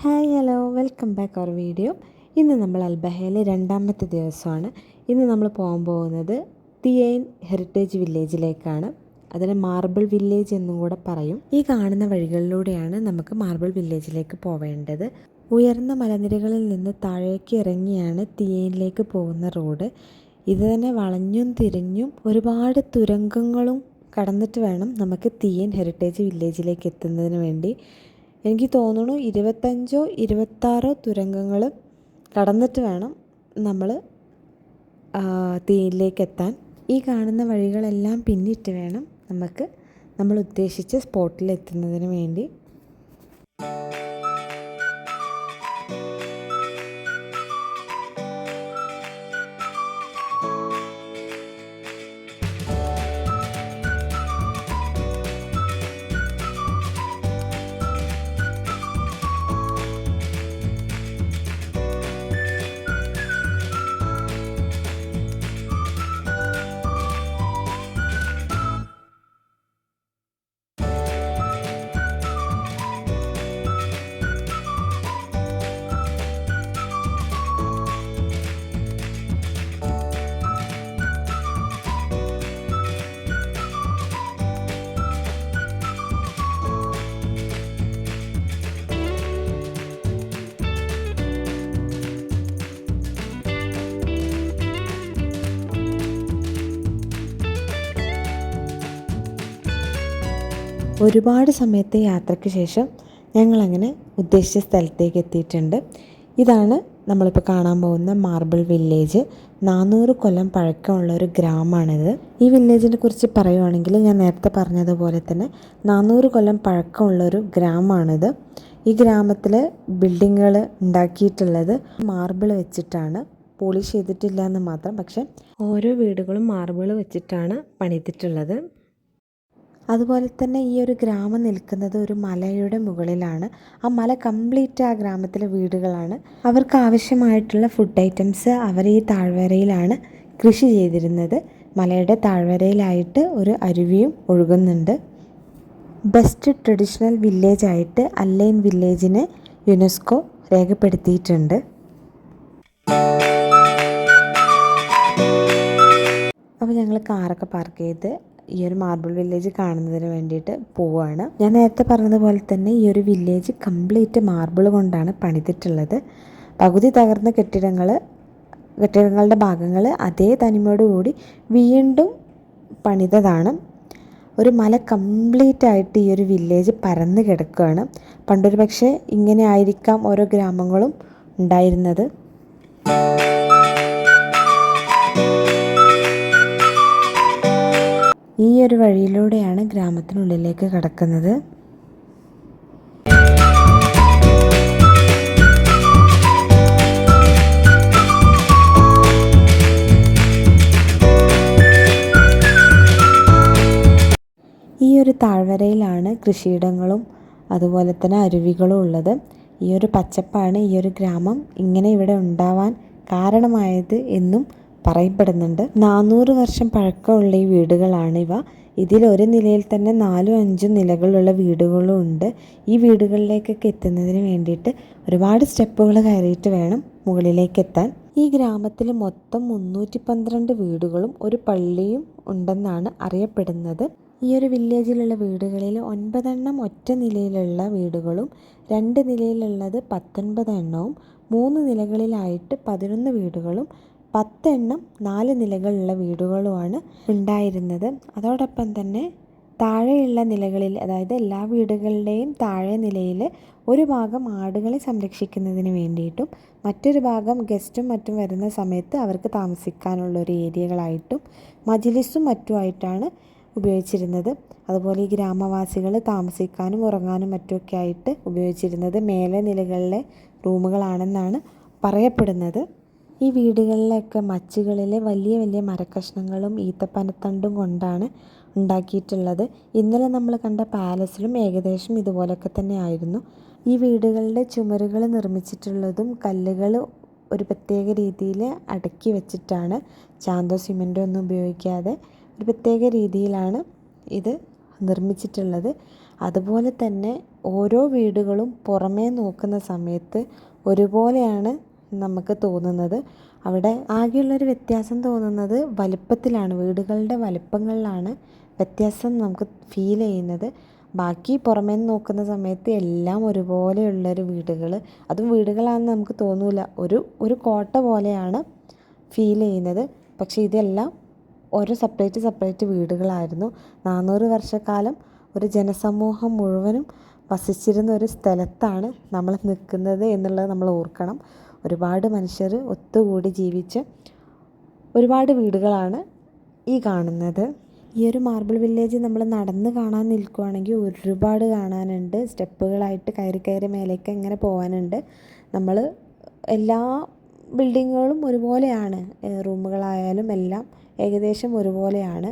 Hi hello welcome back our video. ഇന്ന് നമ്മൾ അൽബഹയിലെ രണ്ടാമത്തെ ദിവസമാണ്. ഇന്ന് നമ്മൾ പോകാൻ പോകുന്നത് തിയൈൻ ഹെറിറ്റേജ് വില്ലേജിലേക്കാണ്. അതിനെ മാർബിൾ വില്ലേജ് എന്നും കൂടെ പറയും. ഈ കാണുന്ന വഴികളിലൂടെയാണ് നമുക്ക് മാർബിൾ വില്ലേജിലേക്ക് പോവേണ്ടത്. ഉയർന്ന മലനിരകളിൽ നിന്ന് താഴേക്ക് ഇറങ്ങിയാണ് തിയൈനിലേക്ക് പോകുന്ന റോഡ്. ഇത് തന്നെ വളഞ്ഞും തിരിഞ്ഞും ഒരുപാട് തുരങ്കങ്ങളും കടന്നിട്ട് വേണം നമുക്ക് തിയൈൻ ഹെറിറ്റേജ് വില്ലേജിലേക്ക് എത്തുന്നതിന് വേണ്ടി. എനിക്ക് തോന്നുന്നു 25-26 തുരങ്കങ്ങൾ കടന്നിട്ട് വേണം നമ്മൾ തിയൈനിലേക്ക് എത്താൻ. ഈ കാണുന്ന വഴികളെല്ലാം പിന്നിട്ട് വേണം നമുക്ക് നമ്മൾ ഉദ്ദേശിച്ച സ്പോട്ടിൽ എത്തുന്നതിന് വേണ്ടി. ഒരുപാട് സമയത്തെ യാത്രയ്ക്ക് ശേഷം ഞങ്ങളങ്ങനെ ഉദ്ദേശിച്ച സ്ഥലത്തേക്ക് എത്തിയിട്ടുണ്ട്. ഇതാണ് നമ്മളിപ്പോൾ കാണാൻ പോകുന്ന മാർബിൾ വില്ലേജ്. 400 കൊല്ലം പഴക്കമുള്ള ഒരു ഗ്രാമമാണിത്. ഈ വില്ലേജിനെ കുറിച്ച് പറയുവാണെങ്കിൽ ഞാൻ നേരത്തെ പറഞ്ഞതുപോലെ തന്നെ 400 കൊല്ലം പഴക്കമുള്ളൊരു ഗ്രാമമാണിത്. ഈ ഗ്രാമത്തിൽ ബിൽഡിങ്ങുകൾ ഉണ്ടാക്കിയിട്ടുള്ളത് മാർബിൾ വെച്ചിട്ടാണ്. പോളിഷ് ചെയ്തിട്ടില്ല എന്ന് മാത്രം. പക്ഷേ ഓരോ വീടുകളും മാർബിൾ വെച്ചിട്ടാണ് പണിതിട്ടുള്ളത്. അതുപോലെ തന്നെ ഈ ഒരു ഗ്രാമം നിൽക്കുന്നത് ഒരു മലയുടെ മുകളിലാണ്. ആ മല കംപ്ലീറ്റ് ആ ഗ്രാമത്തിലെ വീടുകളാണ്. അവർക്ക് ആവശ്യമായിട്ടുള്ള ഫുഡ് ഐറ്റംസ് അവർ ഈ താഴ്വരയിലാണ് കൃഷി ചെയ്തിരുന്നത്. മലയുടെ താഴ്വരയിലായിട്ട് ഒരു അരുവിയും ഒഴുകുന്നുണ്ട്. ബെസ്റ്റ് ട്രഡീഷണൽ വില്ലേജായിട്ട് അല്ലൈൻ വില്ലേജിനെ യുനെസ്കോ രേഖപ്പെടുത്തിയിട്ടുണ്ട്. അപ്പോൾ ഞങ്ങൾ കാറൊക്കെ പാർക്ക് ചെയ്ത് ഈ ഒരു മാർബിൾ വില്ലേജ് കാണുന്നതിന് വേണ്ടിയിട്ട് പോവുകയാണ്. ഞാൻ നേരത്തെ പറഞ്ഞതുപോലെ തന്നെ ഈ ഒരു വില്ലേജ് കംപ്ലീറ്റ് മാർബിൾ കൊണ്ടാണ് പണിതിട്ടുള്ളത്. പകുതി തകർന്ന കെട്ടിടങ്ങളുടെ ഭാഗങ്ങൾ അതേ തനിമയോടുകൂടി വീണ്ടും പണിതതാണ്. ഒരു മല കംപ്ലീറ്റ് ആയിട്ട് ഈ ഒരു വില്ലേജ് പരന്ന് കിടക്കുകയാണ്. പണ്ടൊരു പക്ഷേ ഇങ്ങനെ ആയിരിക്കാം ഓരോ ഗ്രാമങ്ങളും ഉണ്ടായിരുന്നത്. ഈ ഒരു വഴിയിലൂടെയാണ് ഗ്രാമത്തിനുള്ളിലേക്ക് കടക്കുന്നത്. ഈ ഒരു താഴ്വരയിലാണ് കൃഷിയിടങ്ങളും അതുപോലെ തന്നെ അരുവികളും ഉള്ളത്. ഈ ഒരു പച്ചപ്പാണ് ഈ ഒരു ഗ്രാമം ഇങ്ങനെ ഇവിടെ ഉണ്ടാവാൻ കാരണമായത് എന്നും പറയപ്പെടുന്നുണ്ട്. 400 വർഷം പഴക്കമുള്ള ഈ വീടുകളാണിവ. ഇതിലൊരു നിലയിൽ തന്നെ 4-5 നിലകളുള്ള വീടുകളും ഉണ്ട്. ഈ വീടുകളിലേക്കൊക്കെ എത്തുന്നതിന് വേണ്ടിയിട്ട് ഒരുപാട് സ്റ്റെപ്പുകൾ കയറിയിട്ട് വേണം മുകളിലേക്ക് എത്താൻ. ഈ ഗ്രാമത്തിൽ മൊത്തം 312 വീടുകളും ഒരു പള്ളിയും ഉണ്ടെന്നാണ് അറിയപ്പെടുന്നത്. ഈ ഒരു വില്ലേജിലുള്ള വീടുകളിൽ 9 എണ്ണം ഒറ്റ നിലയിലുള്ള വീടുകളും 2 നിലയിലുള്ളത് 19 എണ്ണവും 3 നിലകളിലായിട്ട് 11 വീടുകളും 10 എണ്ണം 4 നിലകളുള്ള വീടുകളുമാണ് ഉണ്ടായിരുന്നത്. അതോടൊപ്പം തന്നെ താഴെയുള്ള നിലകളിൽ, അതായത് എല്ലാ വീടുകളുടെയും താഴെ നിലയിൽ ഒരു ഭാഗം ആടുകളെ സംരക്ഷിക്കുന്നതിന് വേണ്ടിയിട്ടും മറ്റൊരു ഭാഗം ഗസ്റ്റും മറ്റും വരുന്ന സമയത്ത് അവർക്ക് താമസിക്കാനുള്ള ഒരു ഏരിയകളായിട്ടും മജ്‌ലിസും മറ്റുമായിട്ടാണ് ഉപയോഗിച്ചിരുന്നത്. അതുപോലെ ഈ ഗ്രാമവാസികൾ താമസിക്കാനും ഉറങ്ങാനും മറ്റുമൊക്കെ ആയിട്ട് ഉപയോഗിച്ചിരുന്നത് മേലെ നിലകളിലെ റൂമുകളാണെന്നാണ് പറയപ്പെടുന്നത്. ഈ വീടുകളിലൊക്കെ മച്ചുകളിലെ വലിയ വലിയ മരക്കഷ്ണങ്ങളും ഈത്തപ്പനത്തണ്ടും കൊണ്ടാണ് ഉണ്ടാക്കിയിട്ടുള്ളത്. ഇന്നലെ നമ്മൾ കണ്ട പാലസിലും ഏകദേശം ഇതുപോലൊക്കെ തന്നെ ആയിരുന്നു. ഈ വീടുകളുടെ ചുമരുകൾ നിർമ്മിച്ചിട്ടുള്ളതും കല്ലുകൾ ഒരു പ്രത്യേക രീതിയിൽ അടുക്കി വെച്ചിട്ടാണ്. ചാന്തോ സിമൻറ്റോ ഒന്നും ഉപയോഗിക്കാതെ ഒരു പ്രത്യേക രീതിയിലാണ് ഇത് നിർമ്മിച്ചിട്ടുള്ളത്. അതുപോലെ തന്നെ ഓരോ വീടുകളും പുറമേ നോക്കുന്ന സമയത്ത് ഒരുപോലെയാണ് നമുക്ക് തോന്നുന്നത്. അവിടെ ആകെയുള്ളൊരു വ്യത്യാസം തോന്നുന്നത് വലുപ്പത്തിലാണ്, വീടുകളുടെ വലുപ്പങ്ങളിലാണ് വ്യത്യാസം നമുക്ക് ഫീൽ ചെയ്യുന്നത്. ബാക്കി പുറമേ നിന്ന് നോക്കുന്ന സമയത്ത് എല്ലാം ഒരുപോലെയുള്ളൊരു വീടുകൾ, അതും വീടുകളാണെന്ന് നമുക്ക് തോന്നില്ല, ഒരു കോട്ട പോലെയാണ് ഫീൽ ചെയ്യുന്നത്. പക്ഷേ ഇതെല്ലാം ഓരോ സെപ്പറേറ്റ് വീടുകളായിരുന്നു. 400 വർഷക്കാലം ഒരു ജനസമൂഹം മുഴുവനും വസിച്ചിരുന്ന ഒരു സ്ഥലത്താണ് നമ്മൾ നിൽക്കുന്നത് എന്നുള്ളത് നമ്മൾ ഓർക്കണം. ഒരുപാട് മനുഷ്യർ ഒത്തുകൂടി ജീവിച്ച ഒരുപാട് വീടുകളാണ് ഈ കാണുന്നത്. ഈ ഒരു മാർബിൾ വില്ലേജ് നമ്മൾ നടന്ന് കാണാൻ നിൽക്കുകയാണെങ്കിൽ ഒരുപാട് കാണാനുണ്ട്. സ്റ്റെപ്പുകളായിട്ട് കയറി മേലേക്ക് ഇങ്ങനെ പോകാനുണ്ട്. നമ്മൾ എല്ലാ ബിൽഡിങ്ങുകളും ഒരുപോലെയാണ്, റൂമുകളായാലും എല്ലാം ഏകദേശം ഒരുപോലെയാണ്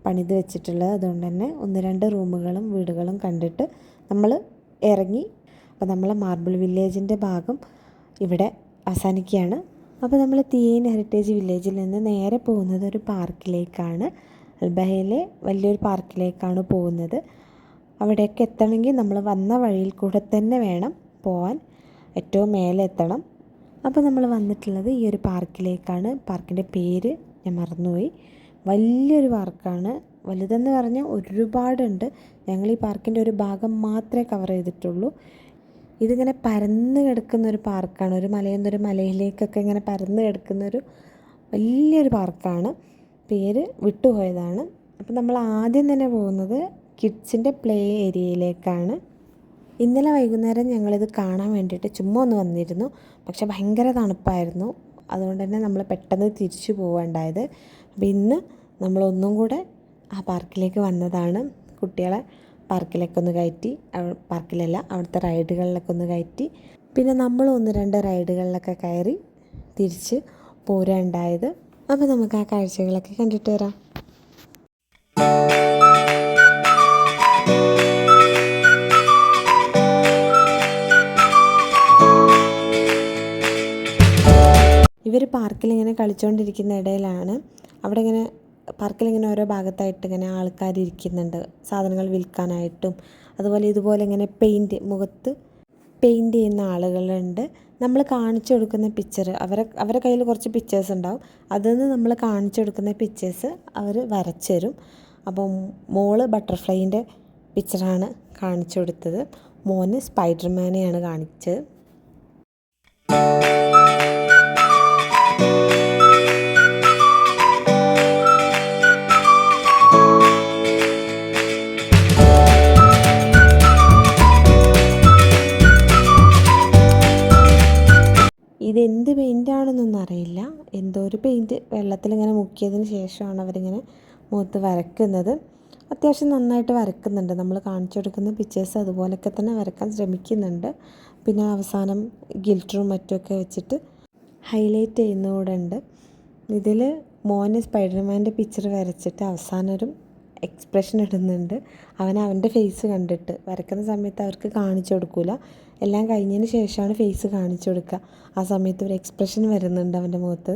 പണിത് വെച്ചിട്ടുള്ളത്. അതുകൊണ്ട് തന്നെ 1-2 റൂമുകളും വീടുകളും കണ്ടിട്ട് നമ്മൾ ഇറങ്ങി. അപ്പോൾ നമ്മൾ മാർബിൾ വില്ലേജിൻ്റെ ഭാഗം ഇവിടെ അവസാനിക്കുകയാണ്. അപ്പോൾ നമ്മൾ തിയേൻ ഹെറിറ്റേജ് വില്ലേജിൽ നിന്ന് നേരെ പോകുന്നത് ഒരു പാർക്കിലേക്കാണ്. അൽബഹയിലെ വലിയൊരു പാർക്കിലേക്കാണ് പോകുന്നത്. അവിടേക്ക് എത്തണമെങ്കിൽ നമ്മൾ വന്ന വഴിയിൽ കൂടെ തന്നെ വേണം പോകാൻ, ഏറ്റവും മേലെ എത്തണം. അപ്പോൾ നമ്മൾ വന്നിട്ടുള്ളത് ഈ ഒരു പാർക്കിലേക്കാണ്. പാർക്കിൻ്റെ പേര് ഞാൻ മറന്നുപോയി. വലിയൊരു പാർക്കാണ്. വലുതെന്ന് പറഞ്ഞാൽ ഒരുപാടുണ്ട്. ഞങ്ങൾ ഈ പാർക്കിൻ്റെ ഒരു ഭാഗം മാത്രമേ കവർ ചെയ്തിട്ടുള്ളൂ. ഇതിങ്ങനെ പരന്ന് കിടക്കുന്നൊരു പാർക്കാണ്. ഒരു മലയിൽ നിന്നൊരു മലയിലേക്കൊക്കെ ഇങ്ങനെ പരന്ന് കിടക്കുന്നൊരു വലിയൊരു പാർക്കാണ്. പേര് വിട്ടുപോയതാണ്. അപ്പോൾ നമ്മൾ ആദ്യം തന്നെ പോകുന്നത് കിഡ്സിൻ്റെ പ്ലേ ഏരിയയിലേക്കാണ്. ഇന്നലെ വൈകുന്നേരം ഞങ്ങളിത് കാണാൻ വേണ്ടിയിട്ട് ചുമ്മാ ഒന്ന് വന്നിരുന്നു. പക്ഷെ ഭയങ്കര തണുപ്പായിരുന്നു. അതുകൊണ്ട് തന്നെ നമ്മൾ പെട്ടെന്ന് തിരിച്ചു പോവേണ്ടായത്. അപ്പോൾ ഇന്ന് നമ്മളൊന്നും കൂടെ ആ പാർക്കിലേക്ക് വന്നതാണ്. കുട്ടികളെ പാർക്കിലേക്കൊന്ന് കയറ്റി, പാർക്കിലല്ല അവിടുത്തെ റൈഡുകളിലൊക്കെ ഒന്ന് കയറ്റി, പിന്നെ നമ്മൾ 1-2 റൈഡുകളിലൊക്കെ കയറി തിരിച്ച് പോരാണ്ടായത്. അപ്പോൾ നമുക്ക് ആ കാഴ്ചകളൊക്കെ കണ്ടിട്ട് വരാം. ഇവർ പാർക്കിലിങ്ങനെ കളിച്ചുകൊണ്ടിരിക്കുന്ന ഇടയിലാണ് അവിടെ ഇങ്ങനെ പാർക്കിലിങ്ങനെ ഓരോ ഭാഗത്തായിട്ട് ഇങ്ങനെ ആൾക്കാരിയ്ക്കുന്നുണ്ട്, സാധനങ്ങൾ വിൽക്കാനായിട്ടും. അതുപോലെ ഇതുപോലെ ഇങ്ങനെ മുഖത്ത് പെയിൻറ്റ് ചെയ്യുന്ന ആളുകളുണ്ട്. നമ്മൾ കാണിച്ചു കൊടുക്കുന്ന പിക്ചർ, അവരെ കയ്യിൽ കുറച്ച് പിക്ചേഴ്സ് ഉണ്ടാവും. അതിൽ നമ്മൾ കാണിച്ചു കൊടുക്കുന്ന പിക്ചേഴ്സ് അവർ വരച്ചു തരും. അപ്പം മോള് ബട്ടർഫ്ലൈൻ്റെ പിക്ചറാണ് കാണിച്ചു കൊടുത്തത്. മോന് സ്പൈഡർമാനെയാണ് കാണിച്ചത്. ഇതെന്ത് പെയിൻ്റാണെന്നൊന്നും അറിയില്ല. എന്തോ ഒരു പെയിൻറ്റ് വെള്ളത്തിലിങ്ങനെ മുക്കിയതിന് ശേഷമാണ് അവരിങ്ങനെ മുഖത്ത് വരയ്ക്കുന്നത്. അത്യാവശ്യം നന്നായിട്ട് വരയ്ക്കുന്നുണ്ട്. നമ്മൾ കാണിച്ചു കൊടുക്കുന്ന പിക്ചേഴ്സ് അതുപോലെയൊക്കെ തന്നെ വരയ്ക്കാൻ ശ്രമിക്കുന്നുണ്ട്. പിന്നെ അവസാനം ഗിൽറ്ററും മറ്റുമൊക്കെ വെച്ചിട്ട് ഹൈലൈറ്റ് ചെയ്യുന്നതൂടെ ഉണ്ട്. ഇതിൽ മോന് സ്പൈഡർമാൻ്റെ പിക്ചർ വരച്ചിട്ട് അവസാനം ഒരു എക്സ്പ്രഷൻ ഇടുന്നുണ്ട്. അവൻ്റെ ഫേസ് കണ്ടിട്ട് വരയ്ക്കുന്ന സമയത്ത് അവർക്ക് കാണിച്ചു കൊടുക്കില്ല. എല്ലാം കഴിഞ്ഞതിന് ശേഷമാണ് ഫേസ് കാണിച്ചു കൊടുക്കുക. ആ സമയത്ത് ഒരു എക്സ്പ്രഷൻ വരുന്നുണ്ട് അവൻ്റെ മുഖത്ത്.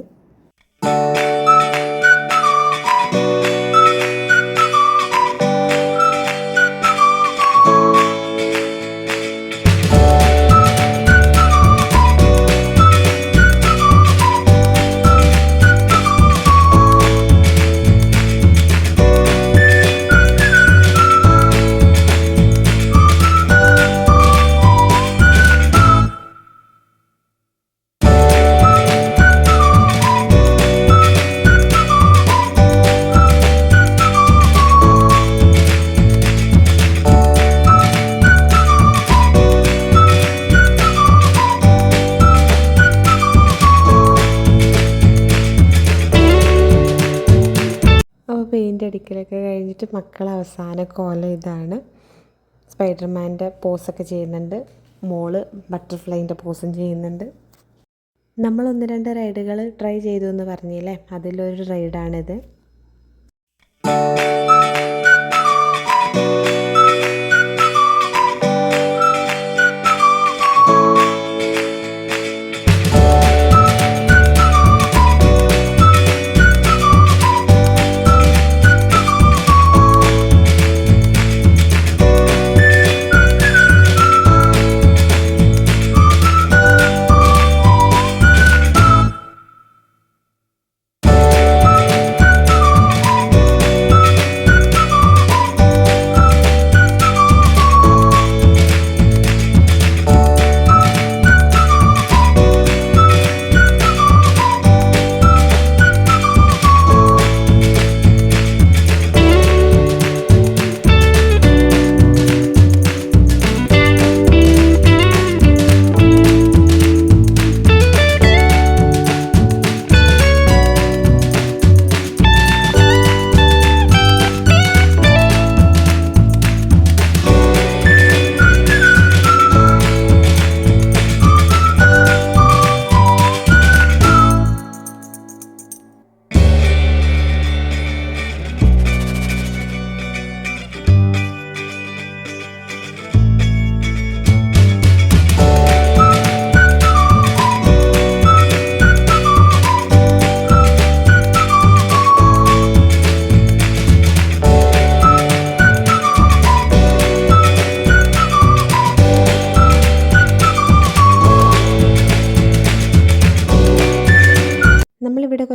പെയിൻ്റ് അടിക്കലൊക്കെ കഴിഞ്ഞിട്ട് മക്കൾ അവസാന കോലം ഇതാണ്. സ്പൈഡർമാൻ്റെ പോസൊക്കെ ചെയ്യുന്നുണ്ട്. മോള് ബട്ടർഫ്ലൈൻ്റെ പോസും ചെയ്യുന്നുണ്ട്. നമ്മൾ 1-2 റൈഡുകൾ ട്രൈ ചെയ്തു എന്ന് പറഞ്ഞില്ലേ, അതിലൊരു റൈഡാണിത്.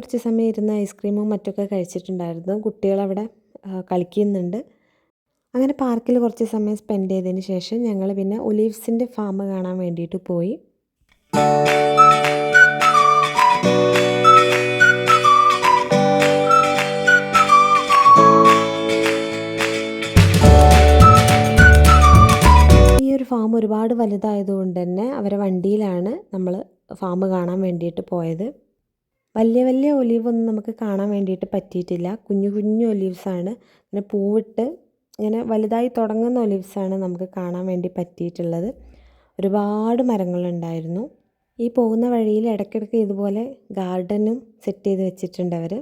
കുറച്ച് സമയം ഇരുന്ന് ഐസ്ക്രീമും മറ്റൊക്കെ കഴിച്ചിട്ടുണ്ടായിരുന്നു. കുട്ടികളവിടെ കളിക്കുന്നുണ്ട്. അങ്ങനെ പാർക്കിൽ കുറച്ച് സമയം സ്പെൻഡ് ചെയ്തതിന് ശേഷം ഞങ്ങൾ പിന്നെ ഒലീവ്സിൻ്റെ ഫാം കാണാൻ വേണ്ടിയിട്ട് പോയി. ഈ ഒരു ഫാം ഒരുപാട് വലുതായതുകൊണ്ട് തന്നെ അവരെ വണ്ടിയിലാണ് നമ്മൾ ഫാം കാണാൻ വേണ്ടിയിട്ട് പോയത്. വലിയ വലിയ ഒലീവൊന്നും നമുക്ക് കാണാൻ വേണ്ടിയിട്ട് പറ്റിയിട്ടില്ല. കുഞ്ഞു കുഞ്ഞു ഒലീവ്സാണ്, ഇങ്ങനെ പൂവിട്ട് ഇങ്ങനെ വലുതായി തുടങ്ങുന്ന ഒലീവ്സാണ് നമുക്ക് കാണാൻ വേണ്ടി പറ്റിയിട്ടുള്ളത്. ഒരുപാട് മരങ്ങളുണ്ടായിരുന്നു. ഈ പോകുന്ന വഴിയിൽ ഇടയ്ക്കിടയ്ക്ക് ഇതുപോലെ ഗാർഡനും സെറ്റ് ചെയ്ത് വെച്ചിട്ടുണ്ട് അവർ.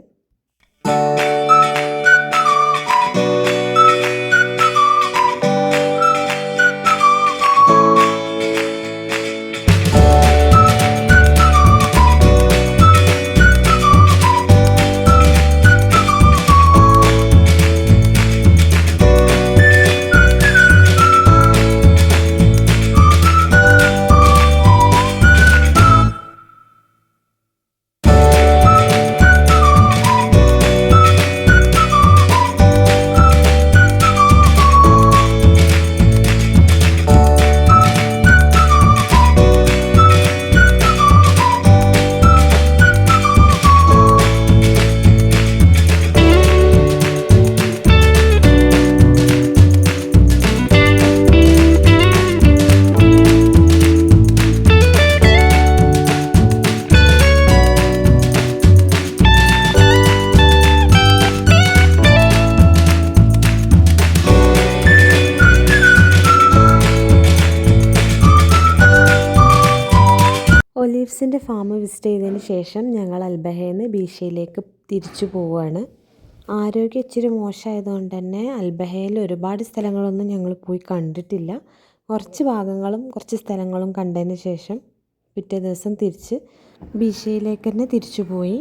ഒലീവ്സിൻ്റെ ഫാം വിസിറ്റ് ചെയ്തതിന് ശേഷം ഞങ്ങൾ അൽബഹയിൽ നിന്ന് ബീഷയിലേക്ക് തിരിച്ചു പോവുകയാണ്. ആരോഗ്യം ഇച്ചിരി മോശമായതുകൊണ്ട് തന്നെ അൽബഹയിൽ ഒരുപാട് സ്ഥലങ്ങളൊന്നും ഞങ്ങൾ പോയി കണ്ടിട്ടില്ല. കുറച്ച് ഭാഗങ്ങളും കുറച്ച് സ്ഥലങ്ങളും കണ്ടതിന് ശേഷം പിറ്റേ ദിവസം തിരിച്ച് ബീഷയിലേക്ക് തന്നെ തിരിച്ചു പോയി.